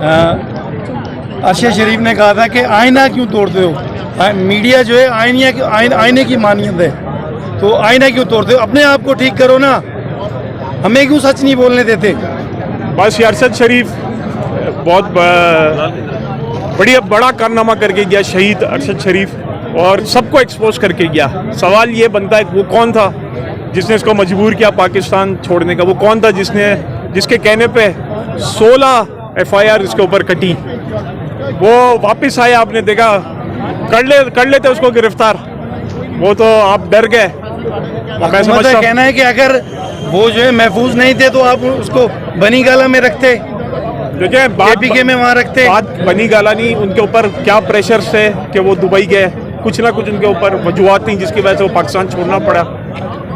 अरशद शरीफ ने कहा था कि आईना क्यों तोड़ते हो। मीडिया जो है आईने की मानियत है, तो आईना क्यों तोड़ते हो? अपने आप को ठीक करो ना, हमें क्यों सच नहीं बोलने देते? बस ये अरशद शरीफ बहुत बड़ा कारनामा करके गया, शहीद अरशद शरीफ, और सबको एक्सपोज करके गया। सवाल ये बनता है वो कौन था जिसने इसको मजबूर किया पाकिस्तान छोड़ने का? वो कौन था जिसके कहने पे 16 FIR इसके ऊपर कटी? वो वापस आया, आपने देखा, कर लेते उसको गिरफ्तार, वो तो आप डर गए। मैं समझता कहना है कि अगर वो जो है महफूज नहीं थे तो आप उसको बनी गाला में रखते, देखिए APK में वहाँ रखते। बात बनी गाला नहीं, उनके ऊपर क्या प्रेशर से कि वो दुबई गए, कुछ ना कुछ उनके ऊपर वजूहत थी जिसकी वजह से वो पाकिस्तान छोड़ना पड़ा।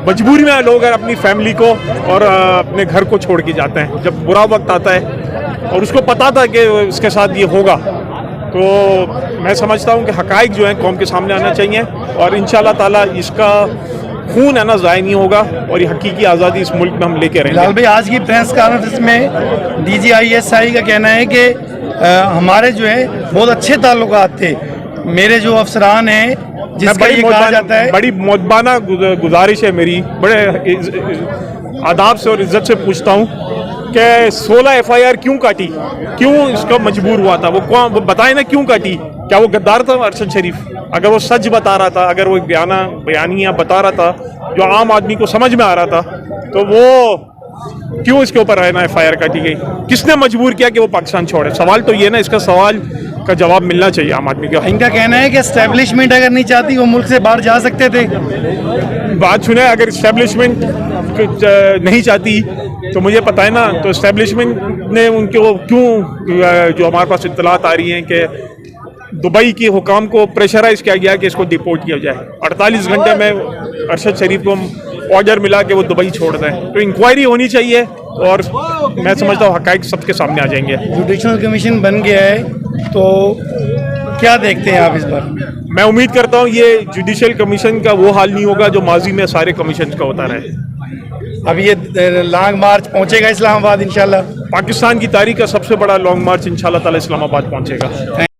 मजबूरी में लोग अपनी फैमिली को और अपने घर को छोड़ के जाते हैं जब बुरा वक्त आता है, और उसको पता था कि इसके साथ ये होगा। तो मैं समझता हूँ कि हकाइक जो हैं कौम के सामने आना चाहिए, और इंशाल्लाह ताला इसका खून है ना ज़ाया नहीं होगा, और ये हकीकी आज़ादी इस मुल्क में हम लेके रहेंगे। लाल भाई, आज की प्रेस कॉन्फ्रेंस में DGISI का कहना है कि हमारे जो है बहुत अच्छे ताल्लुकात थे, मेरे जो अफसरान हैं जिसका ये कहा जाता है। बड़ी मोदबाना गुजारिश है मेरी, बड़े आदाब से और इज्जत से पूछता हूँ कि 16 FIR क्यों काटी, क्यों इसका मजबूर हुआ था? वो बताए ना क्यों काटी? क्या वो गद्दार था अरशद शरीफ? अगर वो सच बता रहा था, अगर वो बयानियाँ बता रहा था जो आम आदमी को समझ में आ रहा था, तो वो क्यों इसके ऊपर है ना FIR काटी गई? किसने मजबूर किया कि वो पाकिस्तान छोड़े? सवाल तो ये ना, इसका सवाल का जवाब मिलना चाहिए आम आदमी को। इनका कहना है कि एस्टेब्लिशमेंट अगर नहीं चाहती वो मुल्क से बाहर जा सकते थे। बात सुने, अगर इस्टेब्लिशमेंट नहीं चाहती तो मुझे पता है ना, तो इस्टेब्लिशमेंट ने उनको क्यों, जो हमारे पास इत्तलात आ रही हैं कि दुबई के हुकाम को प्रेशराइज किया गया कि इसको डिपोर्ट किया जाए। 48 घंटे में अरशद शरीफ को ऑर्डर मिला कि वो दुबई छोड़ दें, तो इंक्वायरी होनी चाहिए, और मैं समझता हूँ हक़ाइक़ सबके सामने आ जाएंगे। जुडिशल कमीशन बन गया है, तो क्या देखते हैं आप इस बार? मैं उम्मीद करता हूँ ये जुडिशल कमीशन का वो हाल नहीं होगा जो माजी में सारे कमीशन का होता रहे। अब ये लॉन्ग मार्च पहुँचेगा इस्लामाबाद इंशाल्लाह। पाकिस्तान की तारीख का सबसे बड़ा लॉन्ग मार्च इंशाल्लाह ताला इस्लामाबाद पहुँचेगा।